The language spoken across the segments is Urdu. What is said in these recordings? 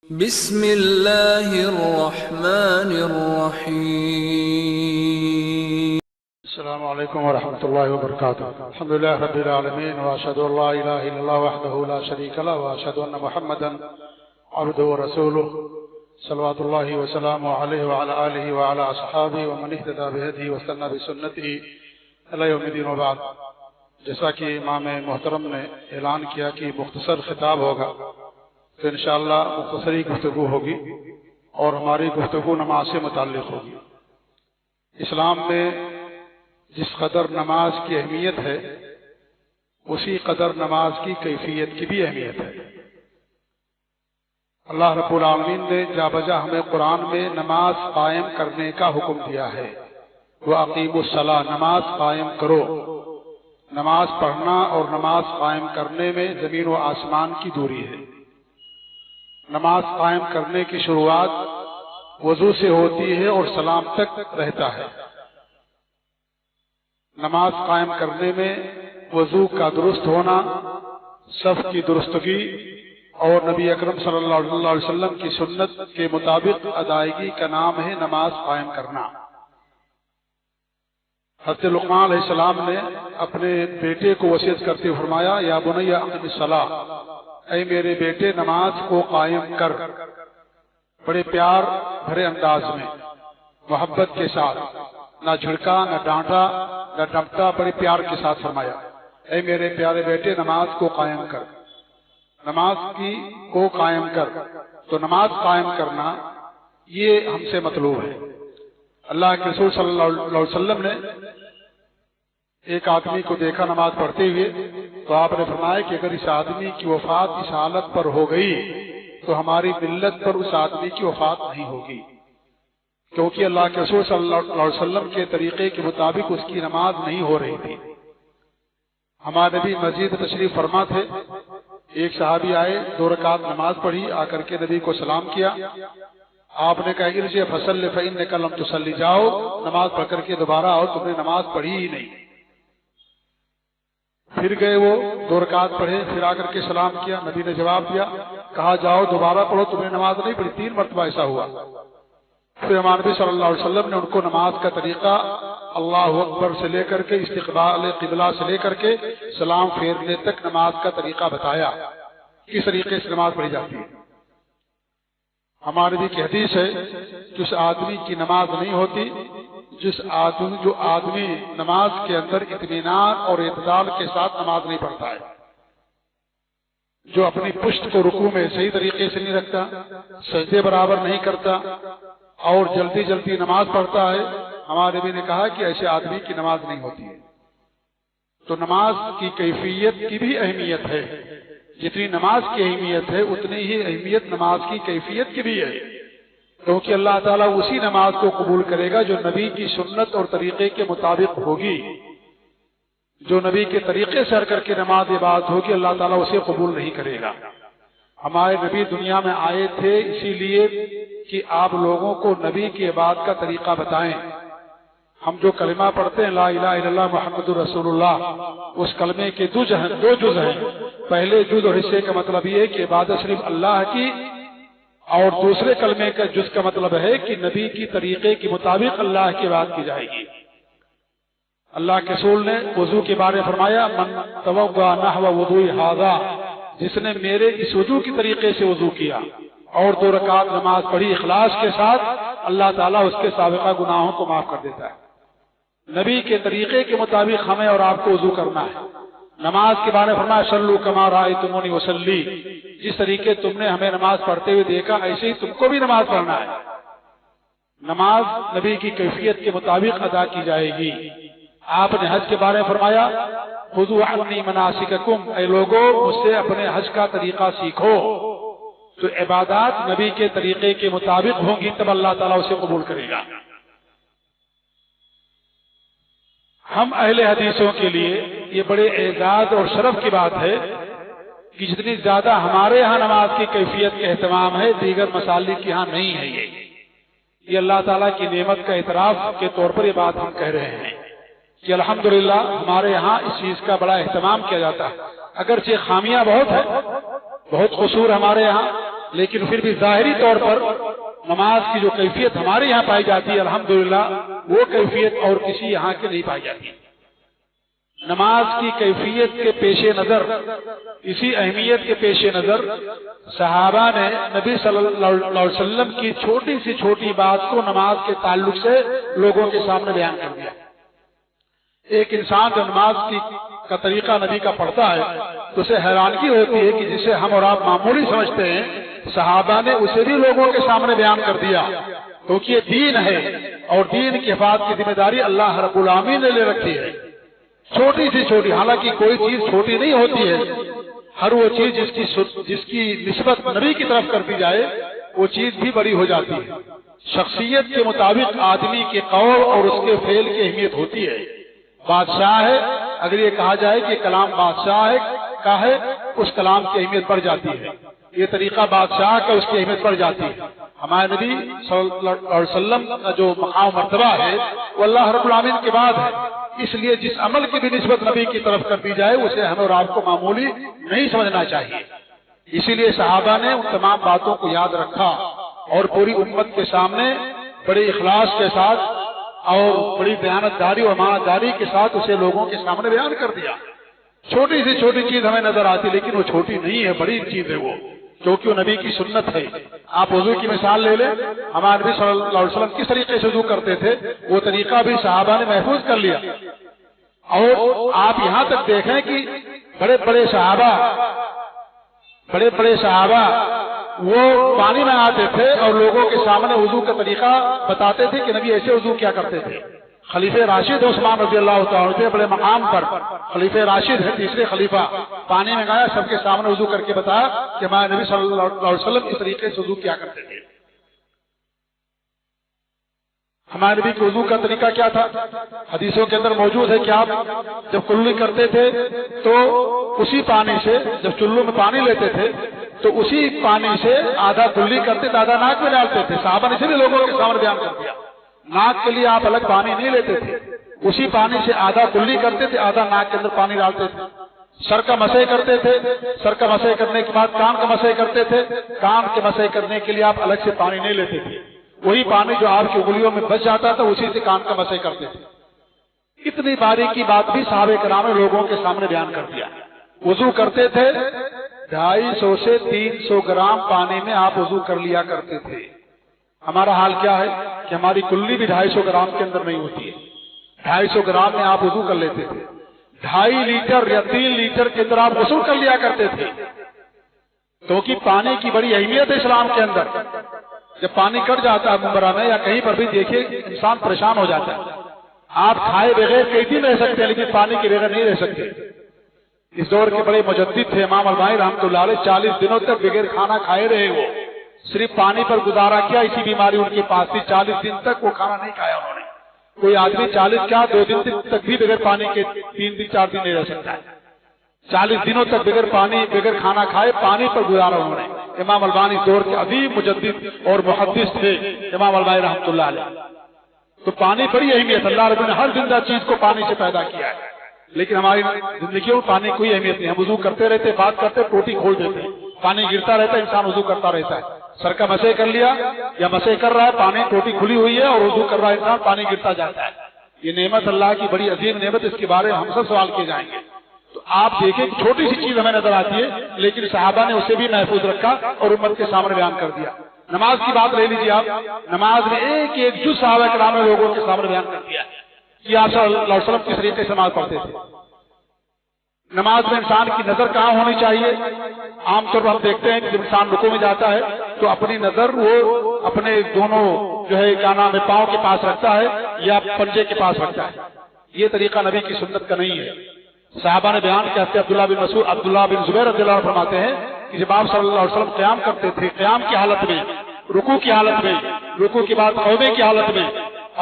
بسم اللہ الرحمن الرحیم۔ السلام علیکم ورحمۃ اللہ وبرکاتہ۔ الحمدللہ رب العالمین واشہد ان لا الہ الا اللہ وحدہ لا شریک لہ واشہد ان محمدا عبدہ ورسولہ صلوات اللہ وسلامہ علیہ وعلی آلہ وعلی اصحابہ ومن اہتدی بہدیہ واستنى بسنتہ الی یوم الدین وبعد۔ جیسا کہ امام محترم نے اعلان کیا کہ مختصر خطاب ہوگا، تو انشاءاللہ مختصری گفتگو ہوگی اور ہماری گفتگو نماز سے متعلق ہوگی۔ اسلام میں جس قدر نماز کی اہمیت ہے اسی قدر نماز کی کیفیت کی بھی اہمیت ہے۔ اللہ رب العالمین نے جا بجا ہمیں قرآن میں نماز قائم کرنے کا حکم دیا ہے۔ وَأَقِیمُوا الصَّلَاةَ، نماز قائم کرو۔ نماز پڑھنا اور نماز قائم کرنے میں زمین و آسمان کی دوری ہے۔ نماز قائم کرنے کی شروعات وضو سے ہوتی ہے اور سلام تک رہتا ہے۔ نماز قائم کرنے میں وضو کا درست ہونا، صف کی درستگی اور نبی اکرم صلی اللہ علیہ وسلم کی سنت کے مطابق ادائیگی کا نام ہے نماز قائم کرنا۔ حضرت لقمان علیہ السلام نے اپنے بیٹے کو وصیت کرتے فرمایا، یا بنی اقم الصلاۃ، اے میرے بیٹے نماز کو قائم کر۔ بڑے پیار بھرے انداز میں، محبت کے ساتھ، نہ جھڑکا نہ ڈانٹا نہ ڈپٹا، بڑے پیار کے ساتھ فرمایا، اے میرے پیارے بیٹے نماز کو قائم کر، نماز کو قائم کر۔ تو نماز قائم کرنا یہ ہم سے مطلوب ہے۔ اللہ کے رسول صلی اللہ علیہ وسلم نے ایک آدمی کو دیکھا نماز پڑھتے ہوئے، تو آپ نے فرمایا کہ اگر اس آدمی کی وفات اس حالت پر ہو گئی تو ہماری ملت پر اس آدمی کی وفات نہیں ہوگی، کیونکہ اللہ کے رسول صلی اللہ علیہ وسلم کے طریقے کے مطابق اس کی نماز نہیں ہو رہی تھی۔ ہمارے نبی مسجد تشریف فرما تھے، ایک صحابی آئے، 2 رکعت نماز پڑھی، آ کر کے نبی کو سلام کیا۔ آپ نے کہا ارجع فصلی فإنک لم تصلی، جاؤ نماز پڑھ کر کے دوبارہ آؤ، تم نے نماز پڑھی ہی نہیں۔ پھر گئے، وہ 2 رکعت پڑھے، پھر آ کر کے سلام کیا، نبی نے جواب دیا، کہا جاؤ دوبارہ پڑھو، تم نے نماز نہیں پڑھی۔ 3 مرتبہ ایسا ہوا۔ پھر ہمارے نبی صلی اللہ علیہ وسلم نے ان کو نماز کا طریقہ اللہ اکبر سے لے کر کے استقبال قبلہ سے لے کر کے سلام پھیرنے تک نماز کا طریقہ بتایا، کس طریقے سے نماز پڑھی جاتی ہے۔ ہمارے نبی کی حدیث ہے، جس آدمی کی نماز نہیں ہوتی، جو آدمی نماز کے اندر اطمینان اور اعتدال کے ساتھ نماز نہیں پڑھتا ہے، جو اپنی پشت کو رکوع میں صحیح طریقے سے نہیں رکھتا، سجدے برابر نہیں کرتا اور جلدی جلدی نماز پڑھتا ہے، ہمارے نبی نے کہا کہ ایسے آدمی کی نماز نہیں ہوتی ہے۔ تو نماز کی کیفیت کی بھی اہمیت ہے، جتنی نماز کی اہمیت ہے اتنی ہی اہمیت نماز کی کیفیت کی بھی ہے، کیونکہ اللہ تعالیٰ اسی نماز کو قبول کرے گا جو نبی کی سنت اور طریقے کے مطابق ہوگی۔ جو نبی کے طریقے سے کر کے نماز عبادت ہوگی اللہ تعالیٰ اسے قبول نہیں کرے گا۔ ہمارے نبی دنیا میں آئے تھے اسی لیے کہ آپ لوگوں کو نبی کی عبادت کا طریقہ بتائیں۔ ہم جو کلمہ پڑھتے ہیں لا الہ الا اللہ محمد رسول اللہ، اس کلمے کے 2 جز ہیں۔ پہلے جز اور حصے کا مطلب یہ ہے کہ عبادت صرف اللہ کی، اور دوسرے کلمے کا جز کا مطلب ہے کہ نبی کی طریقے کے مطابق اللہ کی عبادت کی جائے گی۔ اللہ کے رسول نے وضو کے بارے میں فرمایا، من توضأ نحو وضوء ھذا، جس نے میرے اس وضو کی طریقے سے وضو کیا اور 2 رکعت نماز پڑھی اخلاص کے ساتھ، اللہ تعالیٰ اس کے سابقہ گناہوں کو معاف کر دیتا ہے۔ نبی کے طریقے کے مطابق ہمیں اور آپ کو وضو کرنا ہے۔ نماز کے بارے میں فرمایا، صلوا کما رأیتمونی اصلی، جس طریقے تم نے ہمیں نماز پڑھتے ہوئے دیکھا ایسے ہی تم کو بھی نماز پڑھنا ہے۔ نماز نبی کی کیفیت کے مطابق ادا کی جائے گی۔ آپ نے حج کے بارے میں فرمایا، خذوا عنی مناسککم، اے لوگو مجھ سے اپنے حج کا طریقہ سیکھو۔ تو عبادات نبی کے طریقے کے مطابق ہوں گی تب اللہ تعالیٰ اسے قبول کرے گا۔ ہم اہل حدیثوں کے لیے یہ بڑے اعزاز اور شرف کی بات ہے کہ جتنی زیادہ ہمارے ہاں نماز کی کیفیت کا اہتمام ہے، دیگر مسالک کے ہاں نہیں ہے۔ یہ اللہ تعالیٰ کی نعمت کا اعتراف کے طور پر یہ بات ہم کہہ رہے ہیں کہ الحمدللہ ہمارے ہاں اس چیز کا بڑا اہتمام کیا جاتا ہے۔ اگرچہ خامیاں بہت ہے، بہت قصور ہمارے ہاں، لیکن پھر بھی ظاہری طور پر نماز کی جو کیفیت ہمارے یہاں پائی جاتی ہے الحمدللہ وہ کیفیت اور کسی یہاں کے نہیں پائی جاتی. نماز کی کیفیت کے پیش نظر، اسی اہمیت کے پیش نظر صحابہ نے نبی صلی اللہ علیہ وسلم کی چھوٹی سی چھوٹی بات کو نماز کے تعلق سے لوگوں کے سامنے بیان کر دیا. ایک انسان جو نماز کا طریقہ نبی کا پڑھتا ہے تو اسے حیرانگی ہوتی ہے کہ جسے ہم اور آپ معمولی سمجھتے ہیں صحابہ نے اسے بھی لوگوں کے سامنے بیان کر دیا، کیونکہ یہ دین ہے اور دین کی حفاظت کی ذمہ داری اللہ رب العالمین نے لے رکھی ہے. چھوٹی سی چھوٹی، حالانکہ کوئی چیز چھوٹی نہیں ہوتی ہے، ہر وہ چیز جس کی نسبت نبی کی طرف کر دی جائے وہ چیز بھی بڑی ہو جاتی ہے. شخصیت کے مطابق آدمی کے قول اور اس کے فعل کی اہمیت ہوتی ہے. بادشاہ ہے، اگر یہ کہا جائے کہ کلام بادشاہ کا ہے اس کلام کی اہمیت بڑھ جاتی ہے. یہ طریقہ بادشاہ کا اس کی اہمیت بڑھ جاتی ہے. ہمارے نبی صلی اللہ علیہ وسلم کا جو مقام مرتبہ ہے وہ اللہ رب العالمین کے بعد ہے، اس لیے جس عمل کی بھی نسبت نبی کی طرف کر دی جائے اسے ہمیں اور آپ کو معمولی نہیں سمجھنا چاہیے. اسی لیے صحابہ نے ان تمام باتوں کو یاد رکھا اور پوری امت کے سامنے بڑے اخلاص کے ساتھ اور بڑی دیانتداری اور امانتداری کے ساتھ اسے لوگوں کے سامنے بیان کر دیا. چھوٹی سی چھوٹی چیز ہمیں نظر آتی لیکن وہ چھوٹی نہیں ہے، بڑی چیز ہے وہ، کیونکہ وہ نبی کی سنت ہے. آپ وضو کی مثال لے لیں، ہمارے نبی صلی اللہ علیہ وسلم کس طریقے سے وضو کرتے تھے وہ طریقہ بھی صحابہ نے محفوظ کر لیا. اور آپ یہاں تک دیکھیں کہ بڑے بڑے صحابہ وہ پانی میں آتے تھے اور لوگوں کے سامنے وضو کا طریقہ بتاتے تھے کہ نبی ایسے وضو کیا کرتے تھے. خلیفہ راشد عثمان رضی اللہ تعالیٰ عنہ بڑے مقام پر خلیفہ راشد ہے، تیسرے خلیفہ، پانی میں گیا، سب کے سامنے وضو کر کے بتایا کہ ہمارے نبی صلی اللہ علیہ وسلم اس طریقے سے وضو کیا کرتے تھے. ہمارے نبی کے وضو کا طریقہ کیا تھا؟ حدیثوں کے اندر موجود ہے کہ آپ جب کلی کرتے تھے تو اسی پانی سے، جب چلو میں پانی لیتے تھے تو اسی پانی سے آدھا کلی کرتے تھے، آدھا ناک میں ڈالتے تھے. صحابہ نے اسی لیے لوگوں کے سامنے بیان کر دیا. ناک کے لیے آپ الگ پانی نہیں لیتے تھے، اسی پانی سے آدھا کلی کرتے تھے، آدھا ناک کے اندر پانی ڈالتے تھے. سر کا مسح کرتے تھے، سر کا مسح کرنے کے بعد کان کا مسح کرتے تھے، کان کے مسح کرنے کے لیے آپ الگ سے پانی نہیں لیتے تھے. وہی پانی جو آپ کی انگلیوں میں بچ جاتا تھا اسی سے کان کا مسح کرتے تھے. اتنی باریکی بات بھی صحابہ کرام نے لوگوں کے سامنے بیان کر دیا. وضو کرتے تھے 250 سے 300 گرام پانی میں آپ وضو کر لیا کرتے تھے. ہمارا حال کیا ہے کہ ہماری کلی بھی 250 گرام کے اندر نہیں ہوتی ہے. 250 گرام میں آپ وضو کر لیتے تھے. 2.5 لیٹر یا 3 لیٹر کے اندر آپ غسل کر لیا کرتے تھے، کیونکہ پانی کی بڑی اہمیت ہے اسلام کے اندر. جب پانی کٹ جاتا ہے ممبرا میں یا کہیں پر بھی دیکھیے انسان پریشان ہو جاتا ہے. آپ کھائے بغیر کئی دن رہ سکتے ہیں لیکن پانی کے بغیر نہیں رہ سکتے. اس دور کے بڑے مجدد تھے امام البانی رحمۃ اللہ علیہ، 40 دنوں تک بغیر کھانا کھائے رہے. وہ صرف پانی پر گزارا کیا، اسی بیماری ان کے پاس تھی. 40 دن تک وہ کھانا نہیں کھایا انہوں نے. کوئی آدمی 40 کیا 2 دن تک بھی بغیر پانی کے 3 دن 4 دن نہیں رہ سکتا ہے. 40 دنوں تک بغیر پانی بغیر کھانا کھائے پانی پر گزارا انہوں نے. امام البانی دور کے عظیم مجدد اور محدث تھے امام البانی رحمۃ اللہ علیہ. تو پانی بڑی اہمیت، اللہ رب نے ہر زندہ چیز کو پانی سے پیدا کیا ہے، لیکن ہماری زندگیوں میں پانی کوئی اہمیت نہیں. ہم وضو کرتے رہتے، بات کرتے، ٹوٹی کھول دیتے، پانی گرتا رہتا ہے، انسان وضو کرتا رہتا ہے. سر کا مسح کر لیا یا مسح کر رہا ہے، پانی ٹوٹی کھلی ہوئی ہے اور وضو کر رہا ہے انسان، پانی گرتا جاتا ہے. یہ نعمت اللہ کی بڑی عظیم نعمت، اس کے بارے میں ہم سب سوال کیے جائیں گے. تو آپ دیکھیں چھوٹی سی چیز ہمیں نظر آتی ہے لیکن صحابہ نے اسے بھی محفوظ رکھا اور امت کے سامنے بیان کر دیا. نماز کی بات لے لیجیے آپ، نماز میں ایک ایک جز صحابہ کرام نے لوگوں کے سامنے بیان کر دیا کہ آپ صلی اللہ علیہ وسلم کس طریقے سے نماز پڑھتے تھے. نماز میں انسان کی نظر کہاں ہونی چاہیے؟ عام طور پر ہم دیکھتے ہیں کہ جب انسان رکوع میں جاتا ہے تو اپنی نظر وہ اپنے دونوں جو ہے کیا نام ہے پاؤں کے پاس رکھتا ہے یا پنجے کے پاس رکھتا ہے. یہ طریقہ نبی کی سنت کا نہیں ہے. صحابہ نے بیان کیا کہ عبداللہ بن مسعود، عبداللہ بن زبیر رضی اللہ عنہ فرماتے ہیں کہ جب آپ صلی اللہ علیہ وسلم قیام کرتے تھے، قیام کی حالت میں، رکوع کی حالت میں، رکوع کے بعد قومے کی حالت میں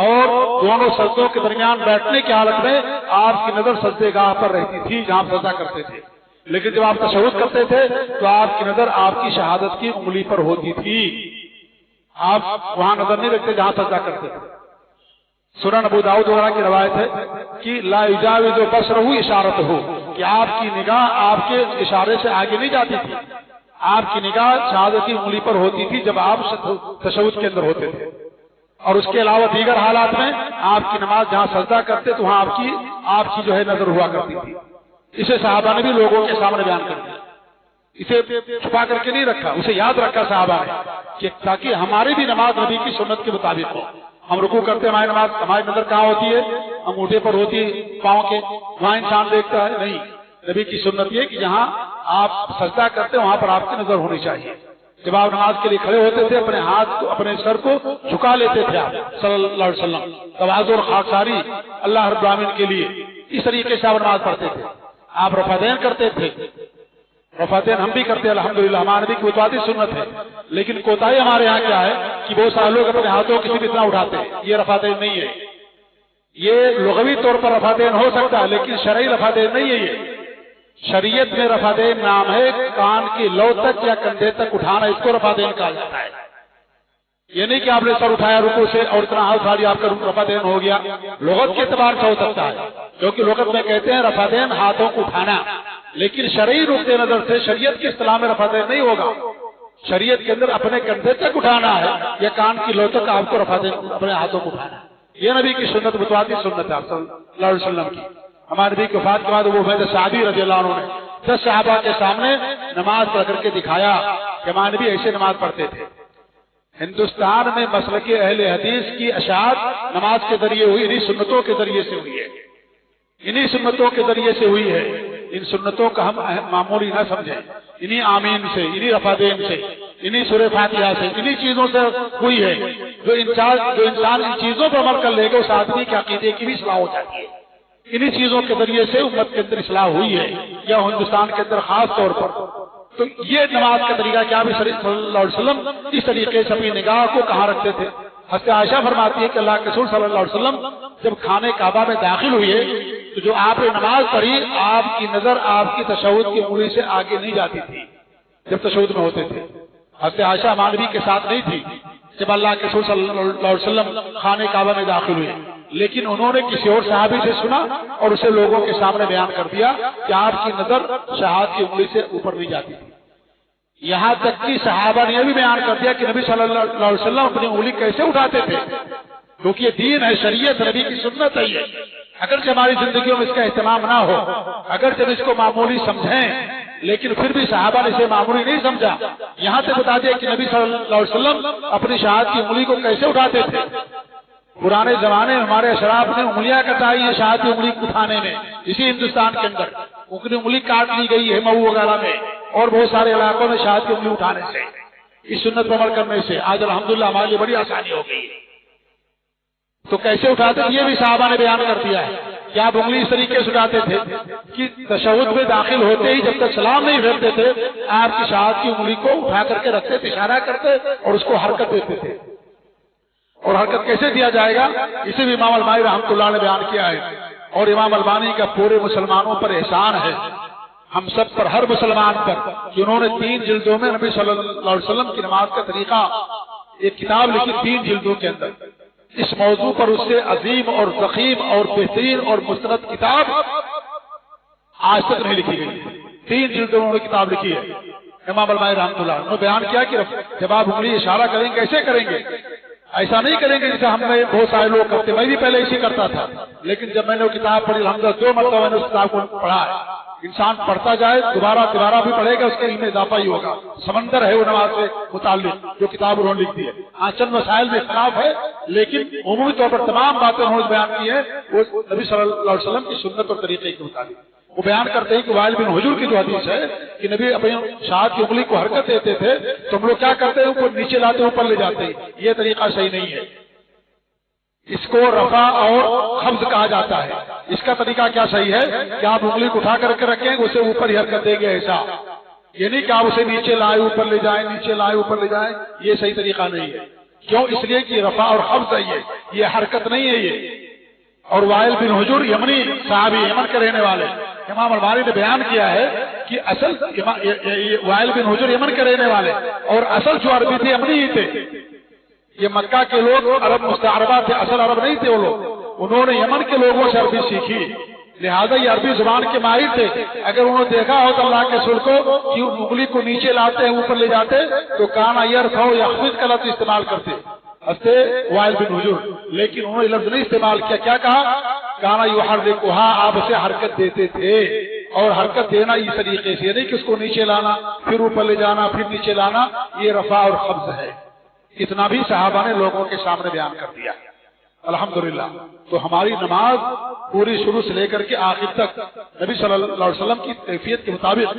اور دونوں سجدوں کے درمیان بیٹھنے کی حالت میں آپ کی نظر سجدے گاہ پر رہتی تھی جہاں سجدہ کرتے تھے. لیکن جب آپ تشہد کرتے تھے تو آپ کی نظر آپ کی شہادت کی انگلی پر ہوتی تھی. آپ وہاں نظر نہیں رکھتے جہاں سجدہ کرتے تھے. سنن ابو داؤد وغیرہ کی روایت ہے کہ لا یجاوز بصرہ اشارتہ، کہ آپ کی نگاہ آپ کے اشارے سے آگے نہیں جاتی تھی. آپ کی نگاہ شہادت کی انگلی پر ہوتی تھی جب آپ تشہد کے اندر ہوتے تھے، اور اس کے علاوہ دیگر حالات میں آپ کی نماز جہاں سجدہ کرتے تو وہاں آپ کی جو ہے نظر ہوا کرتی تھی۔ اسے صحابہ نے بھی لوگوں کے سامنے بیان کر دیا، اسے چھپا کر کے نہیں رکھا، اسے یاد رکھا صحابہ نے کہ تاکہ ہماری بھی نماز نبی کی سنت کے مطابق ہو۔ ہم رکوع کرتے ہیں، ہماری نظر کہاں ہوتی ہے؟ انگوٹھے پر ہوتی ہے پاؤں کے، وہاں انسان دیکھتا ہے نہیں۔ نبی کی سنت یہ کہ جہاں آپ سجدہ کرتے ہیں وہاں پر آپ کی نظر ہونی چاہیے۔ جب آپ نماز کے لیے کھڑے ہوتے تھے اپنے ہاتھ کو، اپنے سر کو جھکا لیتے تھے آپ صلی اللہ علیہ وسلم، تواضع اور خاکساری اللہ رب العالمین کے لیے، اس طریقے سے آپ نماز پڑھتے تھے۔ آپ رفعتین کرتے تھے، رفعتین ہم بھی کرتے ہیں الحمدللہ، ہمارے بھی کوتاہی سنت ہے، لیکن کوتاہی ہمارے یہاں کیا ہے کہ بہت سارے لوگ اپنے ہاتھوں کسی بھی اتنا اٹھاتے ہیں، یہ رفعتین نہیں ہے۔ یہ لغوی طور پر رفعتین ہو سکتا ہے لیکن شرعی رفعتین نہیں ہے۔ یہ شریعت میں رفعتین نام ہے کان کی لو تک یا کندھے تک اٹھانا، اس کو رفعتین کہا جاتا ہے۔ یہ نہیں کہ آپ نے سر اٹھایا رکوع سے اور اتنا ہاتھ اٹھا لیا آپ کا رفعتین ہو گیا، لغت کے اعتبار سے ہو سکتا ہے، کیونکہ لغت میں کہتے ہیں رفعتین ہاتھوں کو اٹھانا، لیکن شرعی نقطۂ نظر سے شریعت کی اصطلاح میں رفعتین نہیں ہوگا۔ شریعت کے اندر اپنے کندھے تک اٹھانا ہے یا کان کی لو تک آپ کو رفعتین اپنے ہاتھوں کو اٹھانا ہے۔ یہ نبی کی سنت متواتر سنت ہے صلی اللہ علیہ وسلم کی۔ ہمارے نبی کی وفات کے بعد وہ عبید سعدی رضی اللہ عنہ نے 10 صحابہ کے سامنے نماز پڑھ کر کے دکھایا کہ ہمارے نبی ایسے نماز پڑھتے تھے۔ ہندوستان میں مسلک اہل حدیث کی اشاعت نماز کے ذریعے ہوئی، انہی سنتوں کے ذریعے سے ہوئی ہے، انہی سنتوں کے ذریعے سے ہوئی ہے۔ ان سنتوں کا ہم معمولی نہ سمجھیں، انہی آمین سے، انہی رفعتین سے، انہی سورہ فاتحہ سے، انہی چیزوں سے ہوئی ہے۔ جو انسان ان چیزوں پر عمل کر لے گا اس آدمی کے عقیدے کی بھی اصلاح ہو جاتی ہے۔ انہی چیزوں کے ذریعے سے امت کے اندر اصلاح ہوئی ہے، یا ہندوستان کے اندر خاص طور پر۔ تو یہ نماز کا طریقہ کیا بھی صلی اللہ علیہ وسلم اس طریقے سے اپنی نگاہ کو کہاں رکھتے تھے۔ حضرت عائشہ فرماتی ہے کہ اللہ کے رسول صلی اللہ علیہ وسلم جب خانہ کعبہ میں داخل ہوئے تو جو آپ نے نماز پڑھی آپ کی نظر آپ کی تشہد کی انگلی سے آگے نہیں جاتی تھی جب تشہد میں ہوتے تھے۔ حضرت عائشہ مانوی کے ساتھ نہیں تھی جب اللہ کے رسول صلی اللہ علیہ وسلم خانہ کعبہ میں داخل ہوئے، لیکن انہوں نے کسی اور صحابی سے سنا اور اسے لوگوں کے سامنے بیان کر دیا کہ آپ کی نظر شہادت کی انگلی سے اوپر نہیں جاتی تھی۔ یہاں تک کہ صحابہ نے یہ بھی بیان کر دیا کہ نبی صلی اللہ علیہ وسلم اپنی انگلی کیسے اٹھاتے تھے، کیونکہ یہ دین ہے، شریعت نبی کی سنت ہے۔ یہ اگرچہ ہماری زندگیوں میں اس کا اہتمام نہ ہو، اگرچہ اس کو معمولی سمجھیں، لیکن پھر بھی صحابہ نے اسے معمولی نہیں سمجھا۔ یہاں تک بتا دیا کہ نبی صلی اللہ علیہ وسلم اپنی شہادت کی انگلی کو کیسے اٹھاتے تھے۔ پرانے زمانے میں ہمارے اشراف نے انگلیاں کٹائی ہیں شہادت کی انگلی اٹھانے میں، اسی ہندوستان کے اندر انگلی کاٹ لی گئی ہے مئو وغیرہ میں اور بہت سارے علاقوں میں شہادت کی انگلی اٹھانے سے، اس سنت پر عمل کرنے سے آج الحمدللہ ہمارے لیے بڑی آسانی ہو گئی ہے۔ تو کیسے اٹھاتے تھے یہ بھی صحابہ نے بیان کر دیا ہے کہ آپ انگلی اس طریقے سے اٹھاتے تھے کہ تشہد میں داخل ہوتے ہی جب تک سلام نہیں پھیرتے تھے آپ کی شہادت کی انگلی کو اٹھا کر کے رکھتے تھے، اشارہ کرتے اور اس کو حرکت دیتے تھے۔ اور حرکت کیسے دیا جائے گا اسے بھی امام البانی رحمۃ اللہ نے بیان کیا ہے، اور امام البانی کا پورے مسلمانوں پر احسان ہے، ہم سب پر، ہر مسلمان پر، کہ انہوں نے 3 جلدوں میں نبی صلی اللہ علیہ وسلم کی نماز کا طریقہ ایک کتاب لکھی 3 جلدوں کے اندر۔ اس موضوع پر اس سے عظیم اور ضخیم اور بہترین اور مستند کتاب آج تک نہیں لکھی گئی۔ 3 جلدوں میں انہوں نے کتاب لکھی ہے امام البانی رحمۃ اللہ، انہوں نے بیان کیا کہ جب آپ انگلی اشارہ کریں گے کیسے کریں گے، ایسا نہیں کریں گے جیسے ہم نے بہت سارے لوگ کرتے، میں بھی پہلے اسی کرتا تھا، لیکن جب میں نے وہ کتاب پڑھی الحمدللہ 2 مرتبہ میں نے اس کتاب کو پڑھا ہے، انسان پڑھتا جائے دوبارہ بھی پڑھے گا اس کے علم میں اضافہ ہی ہوگا، سمندر ہے وہ نماز سے متعلق جو کتاب انہوں نے لکھ دی ہے۔ ہاں چند مسائل میں اختلاف ہے لیکن عمومی طور پر تمام باتیں انہوں نے بیان کی ہے وہ نبی صلی اللہ علیہ وسلم کی سنت اور طریقے کے مطابق۔ وہ بیان کرتے ہیں کہ وائل بن حجر کی جو حدیث ہے کہ نبی اپنی شہادت کی انگلی کو حرکت دیتے تھے تو ہم لوگ کیا کرتے ہیں اوپر نیچے لاتے اوپر لے جاتے ہیں، یہ طریقہ صحیح نہیں ہے، اس کو رفع اور قبض کہا جاتا ہے۔ اس کا طریقہ کیا صحیح ہے کہ آپ انگلی کو اٹھا کر کے رکھیں اسے اوپر ہی حرکت دیں گے، ایسا یہ نہیں کہ آپ اسے نیچے لائے اوپر لے جائیں، نیچے لائے اوپر لے جائیں، یہ صحیح طریقہ نہیں ہے۔ کیوں؟ اس لیے کہ رفع اور قبض ہے، یہ حرکت نہیں ہے یہ۔ اور وائل بن حجر یمنی صحابی، یمن کے رہنے والے، امام البانی نے بیان کیا ہے کہ اصل وائل بن حجر یمن کے رہنے والے اور اصل جو عربی تھے یمنی ہی تھے، یہ مکہ کے لوگ عرب مستعربہ تھے، اصل عرب نہیں تھے وہ لوگ، انہوں نے یمن کے لوگوں سے عربی سیکھی لہذا یہ عربی زبان کے ماہر تھے، اگر انہوں نے دیکھا ہو تو اللہ کے رسول کو کہ انگلی کو نیچے لاتے ہیں اوپر لے جاتے تو کانا یرفع یخفض کا لفظ استعمال کرتے وائل بن حجر، لیکن انہوں نے لفظ نہیں استعمال کیا، کیا کہا؟ کانا یحرکھا، آپ اسے حرکت دیتے تھے، اور حرکت دینا اس طریقے سے نہیں کہ اس کو نیچے لانا پھر اوپر لے جانا پھر نیچے لانا، یہ رفع اور خفض ہے۔ اتنا بھی صحابہ نے لوگوں کے سامنے بیان کر دیا الحمدللہ۔ تو ہماری نماز پوری شروع سے لے کر کے آخر تک نبی صلی اللہ علیہ وسلم کی کیفیت کے مطابق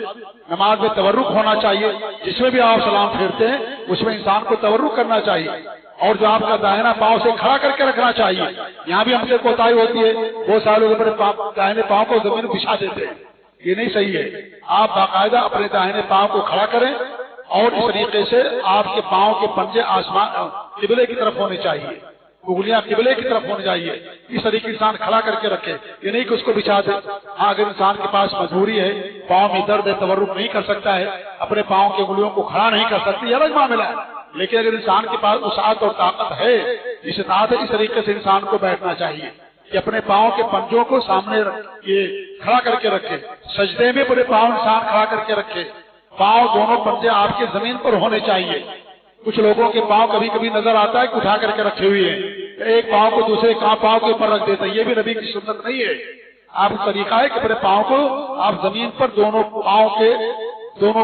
نماز میں تورک ہونا چاہیے، جس میں بھی آپ سلام پھیرتے ہیں اس میں انسان کو تورک کرنا چاہیے، اور جو آپ کا داہنا پاؤں سے کھڑا کر کے رکھنا چاہیے۔ یہاں بھی ہم سے کوتاہی ہوتی ہے، بہت سارے لوگ اپنے داہنے پاؤں کو زمین بچھا دیتے ہیں، یہ نہیں صحیح ہے۔ آپ باقاعدہ اپنے داہنے پاؤں کو کھڑا کریں، اور اس طریقے سے آپ کے پاؤں کے پنجے آسمان قبلے کی طرف ہونے چاہیے، انگلیاں قبلے کی طرف ہونے چاہیے، اس طریقے انسان کھڑا کر کے رکھے، یہ نہیں کہ اس کو بچھا دے۔ ہاں اگر انسان کے پاس مجبوری ہے، پاؤں میں درد ہے، تورک نہیں کر سکتا ہے، اپنے پاؤں کی انگلیوں کو کھڑا نہیں کر سکتی، یہ الگ معاملہ ہے، لیکن اگر انسان کے پاس وسعت اور طاقت ہے، استطاعت ہے، اس طریقے سے انسان کو بیٹھنا چاہیے کہ اپنے پاؤں کے پنجوں کو سامنے کھڑا کر کے رکھے، سجدے میں اپنے پاؤں انسان کھڑا کر کے رکھے، پاؤں دونوں پنجے آپ کے زمین پر ہونے چاہیے۔ کچھ لوگوں کے پاؤں کبھی کبھی نظر آتا ہے کہ اٹھا کر کے رکھے ہوئے ہیں، ایک پاؤں کو دوسرے پاؤں کے اوپر رکھ دیتا ہے، یہ بھی نبی کی سنت نہیں ہے۔ آپ کا طریقہ ہے کہ اپنے پاؤں کو آپ زمین پر دونوں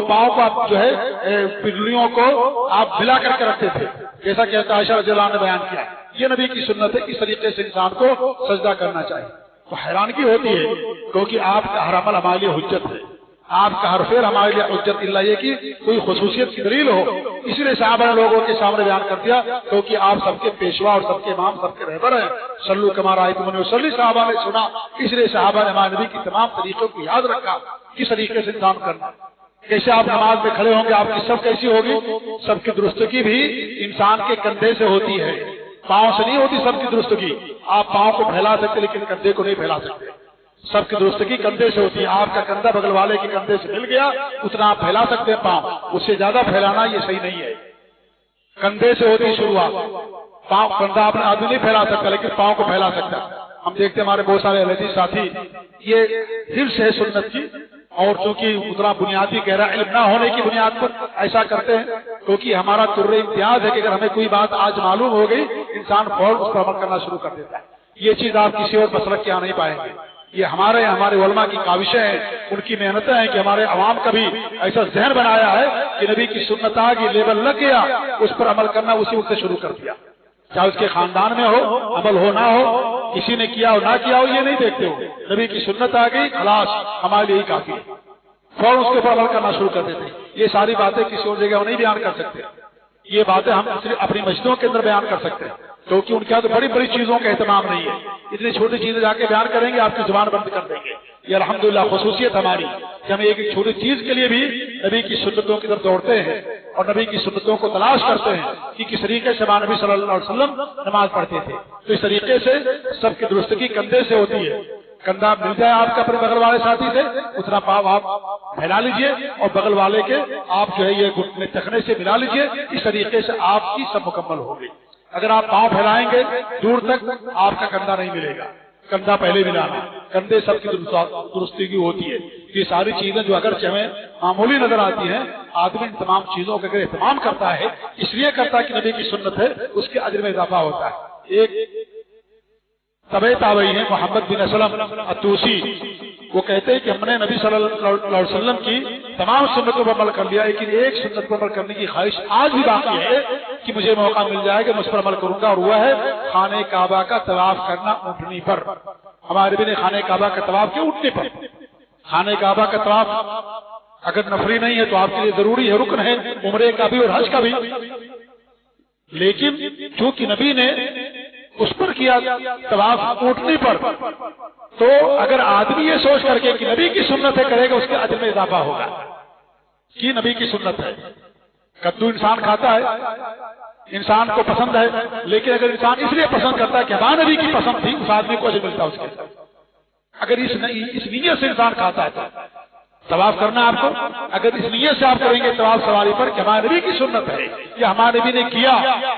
پاؤں کو آپ جو ہے پگلیوں کو آپ ملا کر کے رکھتے تھے، جیسا کہ عائشہ رضی اللہ عنہ نے بیان کیا، یہ نبی کی سنت ہے۔ اس طریقے سے انسان کو سجدہ کرنا چاہیے۔ تو حیرانگی ہوتی ہے کیونکہ آپ کا ہر عمل ہمارے لیے حجت ہے، آپ کا ہر فعل ہمارے لیے حجت، اللہ یہ کہ کوئی خصوصیت کی دلیل ہو، اسی لیے صحابہ نے لوگوں کے سامنے بیان کر دیا، کیونکہ آپ سب کے پیشوا اور سب کے امام، سب کے رہبر ہیں۔ صلو کما رأیتمونی اصلی، صحابہ نے سنا، اس لیے صحابہ نے ہمارے نبی کی تمام طریقوں کو یاد رکھا، کس طریقے سے انتظام کرنا، کیسے آپ نماز میں کھڑے ہوں گے، آپ کی صف کیسی ہوگی، سب کی درستگی بھی انسان کے کندھے سے ہوتی ہے، پاؤں سے نہیں ہوتی سب کی درستگی۔ آپ پاؤں کو پھیلا سکتے لیکن کندھے کو نہیں پھیلا سکتے، سب کی درستگی کندھے سے ہوتی ہے۔ آپ کا کندھا بغل والے کے کندھے سے مل گیا اتنا آپ پھیلا سکتے ہیں پاؤں، اس سے زیادہ پھیلانا یہ صحیح نہیں ہے۔ کندھے سے ہوتی شروعات، پاؤں کندھا اپنے آدمی نہیں پھیلا سکتا لیکن پاؤں کو پھیلا سکتا۔ ہم دیکھتے ہیں ہمارے بہت سارے حدیث ساتھی یہ حفظ ہے سنت کی، اور چونکہ اتنا بنیادی گہرا علم نہ ہونے کی بنیاد پر ایسا کرتے ہیں، کیونکہ ہمارا طر امتیاز ہے کہ اگر ہمیں کوئی بات آج معلوم ہو گئی انسان فوراً اس پر عمل کرنا شروع کر دیتا ہے۔ یہ چیز آپ کسی اور مسلک کے یہاں نہیں پائیں گے، یہ ہمارے علماء کی کاوشیں ہیں، ان کی محنتیں ہیں کہ ہمارے عوام کا بھی ایسا ذہن بنایا ہے کہ نبی کی سنت آگی لیبل لگ گیا، اس پر عمل کرنا اسی وقت سے شروع کر دیا، چاہے اس کے خاندان میں ہو، عمل ہو نہ ہو، کسی نے کیا ہو نہ کیا ہو، یہ نہیں دیکھتے ہو، نبی کی سنت آ گئی خلاص ہمارے لیے ہی کافی ہے، فوراً اس کے اوپر عمل کرنا شروع کر دیتے۔ یہ ساری باتیں کسی اور جگہ نہیں بیان کر سکتے، یہ باتیں ہم صرف اپنی مسجدوں کے اندر بیان کر سکتے ہیں، کیونکہ ان کے یہاں تو بڑی بڑی چیزوں کا اہتمام نہیں ہے، اتنی چھوٹی چیزیں جا کے بیان کریں گے آپ کی زبان بند کر دیں گے۔ یہ الحمدللہ خصوصیت ہماری کہ ہم ایک چھوٹی چیز کے لیے بھی نبی کی سنتوں کی طرف دوڑتے ہیں اور نبی کی سنتوں کو تلاش کرتے ہیں کہ کس طریقے سے ہمارے نبی صلی اللہ علیہ وسلم نماز پڑھتے تھے۔ تو اس طریقے سے سب کی درستگی کندھے سے ہوتی ہے، کندھا مل جائے آپ کا اپنے بغل والے ساتھی سے اتنا پاؤں آپ پھیلا لیجئے، اور بغل والے کے آپ جو ہے یہ گھٹنے ٹخنے سے ملا لیجئے، اس طریقے سے آپ کی سب مکمل ہوگی۔ اگر آپ پاؤں پھیلائیں گے دور تک آپ کا کندھا نہیں ملے گا، کندھا پہلے ملانا، کندھے سب کی درستگی ہوتی ہے۔ یہ ساری چیزیں جو اگرچہ ہمیں معمولی نظر آتی ہیں، آدمی ان تمام چیزوں کا اگر اہتمام کرتا ہے، اس لیے کرتا ہے کہ نبی کی سنت ہے، اس کے اجر میں اضافہ ہوتا ہے۔ ایک تابعی تابعی ہیں محمد بن اسلم الطوسی، وہ کہتے ہیں کہ ہم نے نبی صلی اللہ علیہ وسلم کی تمام سنتوں پر عمل کر لیا، لیکن ایک سنت پر عمل کرنے کی خواہش آج بھی باقی ہے کہ مجھے موقع مل جائے کہ میں اس پر عمل کروں گا، اور وہ ہے خانہ کعبہ کا طواف کرنا اونٹنی پر۔ ہمارے بھی نے خانہ کعبہ کا طواف کیا اونٹنی پر؟ خانہ کعبہ کا طواف اگر نفری نہیں ہے تو آپ کے لیے ضروری ہے، رکن ہے عمرے کا بھی اور حج کا بھی، لیکن چونکہ نبی نے اس پر کیا طواف اونٹنی پر، تو اگر آدمی یہ سوچ کر کے کہ نبی کی سنت ہے کرے گا اس کے اجر میں اضافہ ہوگا کہ نبی کی سنت ہے۔ کدو انسان کھاتا ہے، انسان کو پسند ہے، لیکن اگر انسان اس لیے پسند کرتا ہے کہ ہمارے نبی کی پسند تھی، اس آدمی کو اجر ملتا ہے اس کے ساتھ۔ اگر اس نیت سے انسان کھاتا ہے تو طواف کرنا آپ کو، اگر اس نیت سے آپ کریں گے طواف سواری پر کہ ہمارے نبی کی سنت ہے یا ہمارے نبی نے کیا،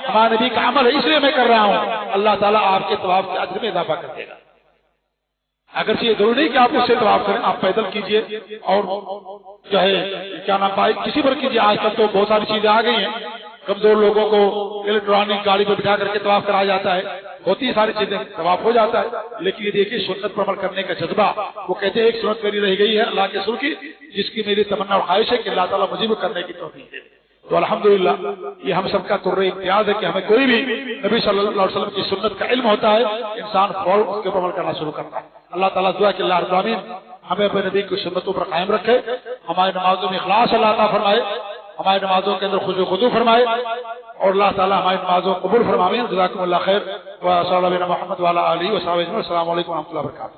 ہمارے نبی کا عمل ہے اس لیے میں کر رہا ہوں، اللہ تعالیٰ آپ کے طواف کے اجر میں اضافہ کر دے گا۔ اگرچہ یہ ضروری نہیں کہ آپ اس سے طواف کریں، آپ پیدل کیجئے اور جو ہے کیا نام بائک کسی پر کیجئے. آج کل تو بہت ساری چیزیں آ گئی ہیں، کمزور لوگوں کو الیکٹرانک گاڑی پہ بٹھا کر کے طواف کرایا جاتا ہے، ہوتی ساری چیزیں طواف ہو جاتا ہے. لیکن یہ دیکھیے سنت پر عمل کرنے کا جذبہ، وہ کہتے ہیں ایک سنت میری رہ گئی ہے اللہ کے رسول کی، جس کی میری تمنا اور خواہش ہے کہ اللہ تعالیٰ مجھے بھی کرنے کی توفیق دے. تو الحمدللہ یہ ہم سب کا قرۂ امتیاز ہے کہ ہمیں کوئی بھی نبی صلی اللہ علیہ وسلم کی سنت کا علم ہوتا ہے، انسان فوراً اس کے اوپر عمل کرنا شروع کرتا ہے. اللہ تعالیٰ دعا کہ اللہ رب العالمین ہمیں اپنے نبی کی سنتوں پر قائم رکھے، ہماری نمازوں میں اخلاص اللہ عطا فرمائے، ہماری نمازوں کے اندر خضوع خضوع فرمائے، اور اللہ تعالیٰ ہماری نمازوں کو قبول فرمائے. جزاکم اللہ خیر. و صلی اللہ علیہ محمد وعلی آلہ وصحبہ اجمعین. السلام علیکم و رحمۃ اللہ وبرکاتہ.